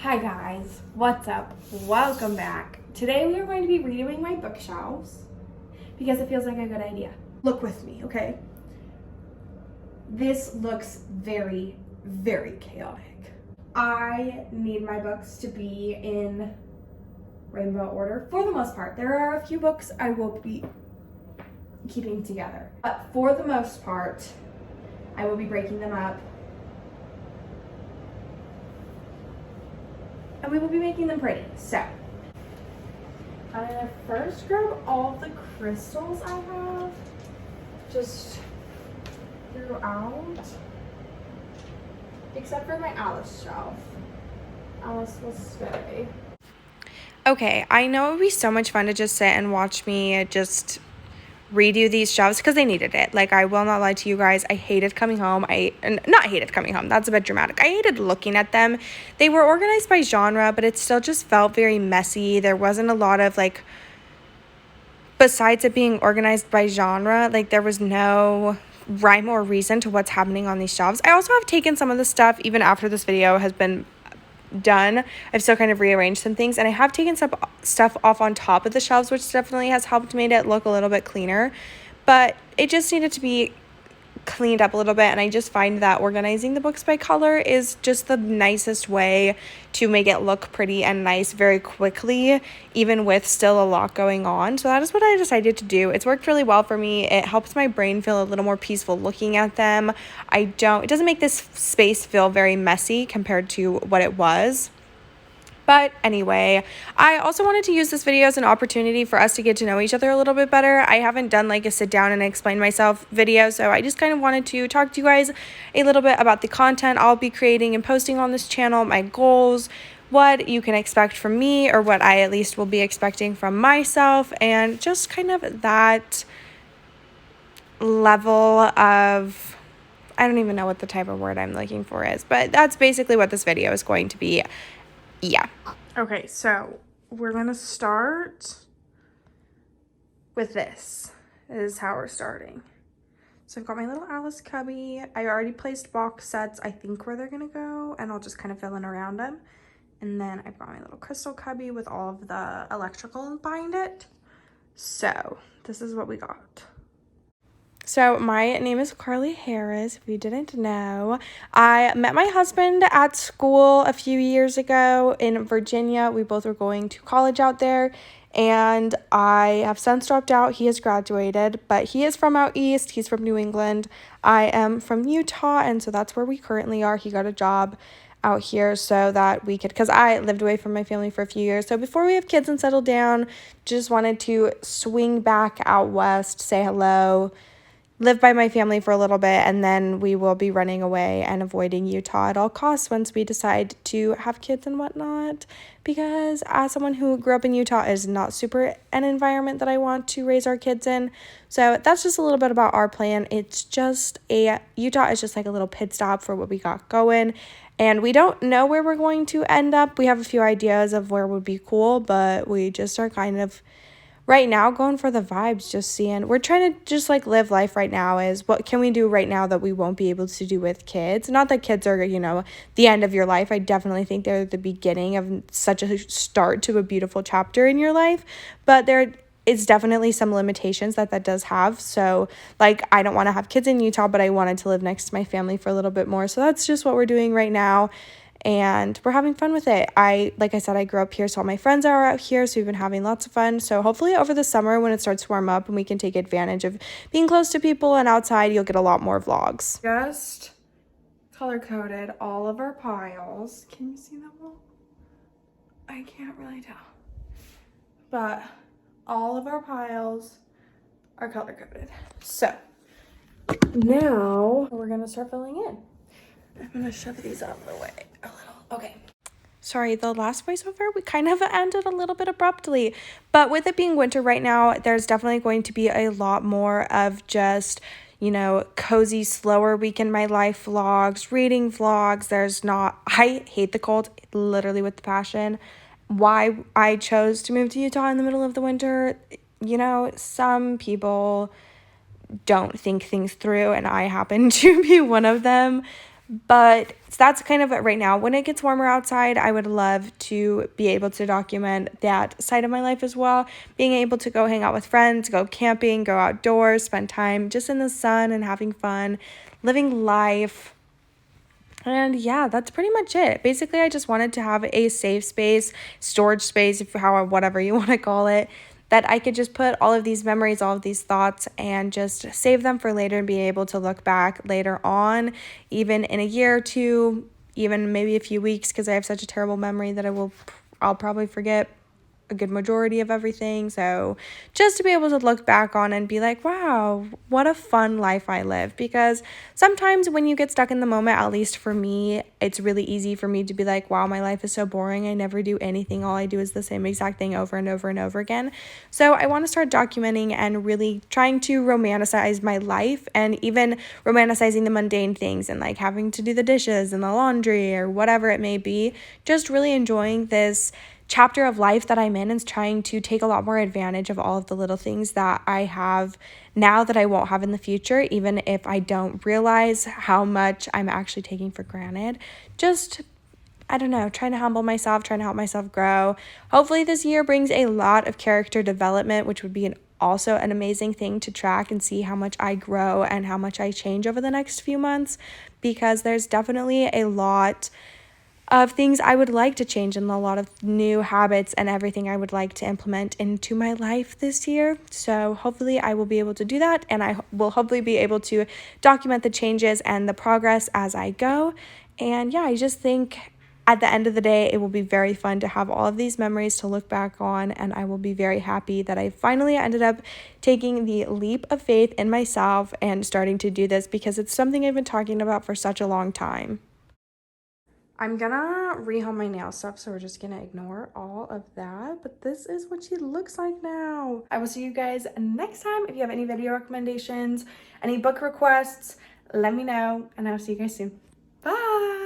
Hi guys, what's up? Welcome back. Today we are going to be redoing my bookshelves because it feels like a good idea. Look with me, okay? This looks very, very chaotic. I need my books to be in rainbow order for the most part. There are a few books I will be keeping together, but for the most part, I will be breaking them up and we will be making them pretty. So I'm gonna first grab all the crystals I have just throughout, except for my Alice shelf. Alice will stay. Okay, I know it would be so much fun to just sit and watch me just redo these shelves because they needed it. Like, I will not lie to you guys, I hated coming home. Not hated coming home, that's a bit dramatic. I hated looking at them. They were organized by genre, but it still just felt very messy. There wasn't a lot of, like, besides it being organized by genre, like, there was no rhyme or reason to what's happening on these shelves. I also have taken some of the stuff, even after this video has been done, I've still kind of rearranged some things, and I have taken some stuff off on top of the shelves, which definitely has helped made it look a little bit cleaner, but it just needed to be cleaned up a little bit. And I just find that organizing the books by color is just the nicest way to make it look pretty and nice very quickly, even with still a lot going on. So that is what I decided to do. It's worked really well for me. It helps my brain feel a little more peaceful looking at them. It doesn't make this space feel very messy compared to what it was. But anyway, I also wanted to use this video as an opportunity for us to get to know each other a little bit better. I haven't done like a sit down and explain myself video, so I just kind of wanted to talk to you guys a little bit about the content I'll be creating and posting on this channel, my goals, what you can expect from me, or what I at least will be expecting from myself, and just kind of that level of, I don't even know what the type of word I'm looking for is, but that's basically what this video is going to be. Yeah. Okay, so we're gonna start with this. This is how we're starting. So I've got my little Alice cubby. I already placed box sets, I think, where they're gonna go, and I'll just kind of fill in around them. And then I've got my little crystal cubby with all of the electrical behind it. So this is what we got. So my name is Carly Harris, if you didn't know. I met my husband at school a few years ago in Virginia. We both were going to college out there, and I have since dropped out. He has graduated, but he is from out east. He's from New England. I am from Utah, and so that's where we currently are. He got a job out here so that we could, because I lived away from my family for a few years. So before we have kids and settle down, just wanted to swing back out west, say hello, live by my family for a little bit, and then we will be running away and avoiding Utah at all costs once we decide to have kids and whatnot, because as someone who grew up in Utah, is not super an environment that I want to raise our kids in. So that's just a little bit about our plan. It's just Utah is just like a little pit stop for what we got going, and we don't know where we're going to end up. We have a few ideas of where would be cool, but we just are kind of right now going for the vibes, just seeing, we're trying to just like live life right now. Is what can we do right now that we won't be able to do with kids? Not that kids are, the end of your life. I definitely think they're the beginning of such a start to a beautiful chapter in your life, but there is definitely some limitations that does have. So like, I don't want to have kids in Utah, but I wanted to live next to my family for a little bit more. So that's just what we're doing right now, and we're having fun with it. Like I said, I grew up here, so all my friends are out here, so we've been having lots of fun. So hopefully over the summer, when it starts to warm up and we can take advantage of being close to people and outside, you'll get a lot more vlogs. Just color-coded all of our piles. Can you see them all? I can't really tell. But all of our piles are color-coded. So now we're gonna start filling in. I'm gonna shove these out of the way a little. Okay. Sorry, the last voiceover, we kind of ended a little bit abruptly, but with it being winter right now, there's definitely going to be a lot more of just, cozy, slower week in my life vlogs, reading vlogs. I hate the cold, literally with the passion. Why I chose to move to Utah in the middle of the winter, some people don't think things through, and I happen to be one of them. But So that's kind of it right now. When it gets warmer outside, I would love to be able to document that side of my life as well. Being able to go hang out with friends, go camping, go outdoors, spend time just in the sun and having fun, living life. And yeah, that's pretty much it. Basically, I just wanted to have a safe space, storage space, if whatever you want to call it, that I could just put all of these memories, all of these thoughts, and just save them for later and be able to look back later on, even in a year or two, even maybe a few weeks, because I have such a terrible memory that I'll probably forget a good majority of everything. So just to be able to look back on and be like, wow, what a fun life I live. Because sometimes when you get stuck in the moment, at least for me, it's really easy for me to be like, wow, my life is so boring. I never do anything. All I do is the same exact thing over and over and over again. So I want to start documenting and really trying to romanticize my life, and even romanticizing the mundane things and like having to do the dishes and the laundry or whatever it may be. Just really enjoying this chapter of life that I'm in, and trying to take a lot more advantage of all of the little things that I have now that I won't have in the future, even if I don't realize how much I'm actually taking for granted. Just, I don't know, trying to humble myself, trying to help myself grow. Hopefully this year brings a lot of character development, which would be also an amazing thing to track and see how much I grow and how much I change over the next few months, because there's definitely a lot of things I would like to change and a lot of new habits and everything I would like to implement into my life this year. So hopefully I will be able to do that, and I will hopefully be able to document the changes and the progress as I go. And yeah, I just think at the end of the day, it will be very fun to have all of these memories to look back on, and I will be very happy that I finally ended up taking the leap of faith in myself and starting to do this, because it's something I've been talking about for such a long time. I'm gonna rehome my nail stuff, so we're just gonna ignore all of that. But this is what she looks like now. I will see you guys next time. If you have any video recommendations, any book requests, let me know, and I'll see you guys soon. Bye!